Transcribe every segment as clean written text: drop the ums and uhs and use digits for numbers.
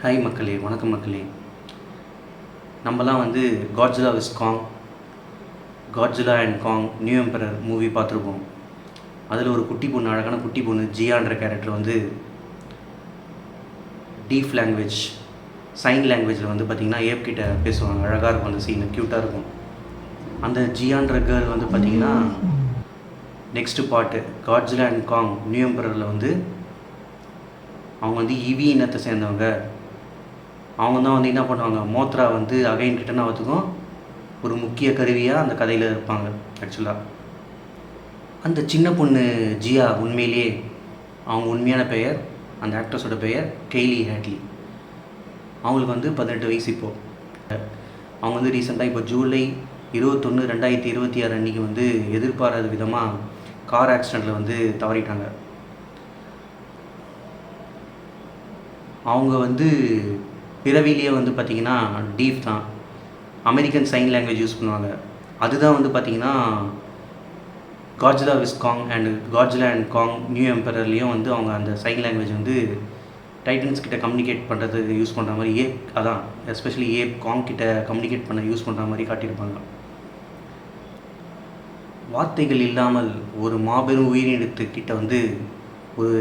Hi மக்களே, வணக்கம் மக்களே. நம்மலாம் வந்து Godzilla vs Kong, Godzilla and Kong new empire movie பார்த்துருப்போம். அதில் ஒரு குட்டி பொண்ணு, அழகான குட்டி பொண்ணு ஜியான்ற கேரக்டர் வந்து டீஃப் லாங்குவேஜ், சைன் லாங்குவேஜில் வந்து பார்த்திங்கன்னா ஏப்கிட்ட பேசுவாங்க. அழகாக இருக்கும் அந்த சீனு, க்யூட்டாக இருக்கும். அந்த ஜியான்ற கேர்ள் வந்து பார்த்திங்கன்னா next part Godzilla and Kong new எம்பரரில் வந்து அவங்க வந்து இவி இனத்தை சேர்ந்தவங்க. அவங்க தான் வந்து என்ன பண்ணுவாங்க, மோத்ரா வந்து அகைன் ரிட்டன் ஆகிறதுக்கும் ஒரு முக்கிய கருவியாக அந்த கதையில் இருப்பாங்க. ஆக்சுவலாக அந்த சின்ன பொண்ணு ஜியா உண்மையிலேயே அவங்க உண்மையான பெயர், அந்த ஆக்ட்ரஸோட பெயர் கெய்லி ஹேட்லி. அவங்களுக்கு வந்து 18 வயசு இப்போது. அவங்க வந்து ரீசெண்டாக இப்போ ஜூலை 21, 2026 அன்றைக்கி வந்து எதிர்பாராத விதமாக கார் ஆக்சிடெண்ட்டில் வந்து தவறிட்டாங்க. அவங்க வந்து பிறவிலேயே வந்து பார்த்திங்கன்னா டீஃப் தான், அமெரிக்கன் சைன் லாங்குவேஜ் யூஸ் பண்ணுவாங்க. அதுதான் வந்து பார்த்திங்கன்னா Godzilla vs Kong and Godzilla and Kong new எம்பரர்லேயும் வந்து அவங்க அந்த சைன் லாங்குவேஜ் வந்து டைட்டன்ஸ் கிட்ட கம்யூனிகேட் பண்ணுறதுக்கு யூஸ் பண்ணுற மாதிரி, அதான் எஸ்பெஷலி காங் கிட்ட கம்யூனிகேட் பண்ண யூஸ் பண்ணுற மாதிரி காட்டியிருப்பாங்க. வார்த்தைகள் இல்லாமல் ஒரு மாபெரும் உயிரினத்துக்கிட்ட வந்து ஒரு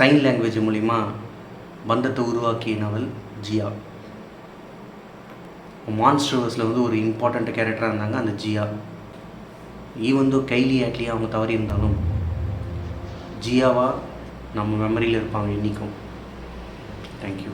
சைன் லாங்குவேஜ் மூலிமா பந்தத்தை உருவாக்கினவள் ஜியா. மான்ஸ்டர்வர்ஸில் வந்து ஒரு இம்பார்ட்டண்ட் கேரக்டராக இருந்தாங்க அந்த ஜியா. ஈவன் தோ கைலி ஹேட்லி அவங்க தவறி இருந்தாலும் ஜியாவாக நம்ம மெமரியில் இருப்பாங்க இன்றைக்கும். தேங்க்யூ.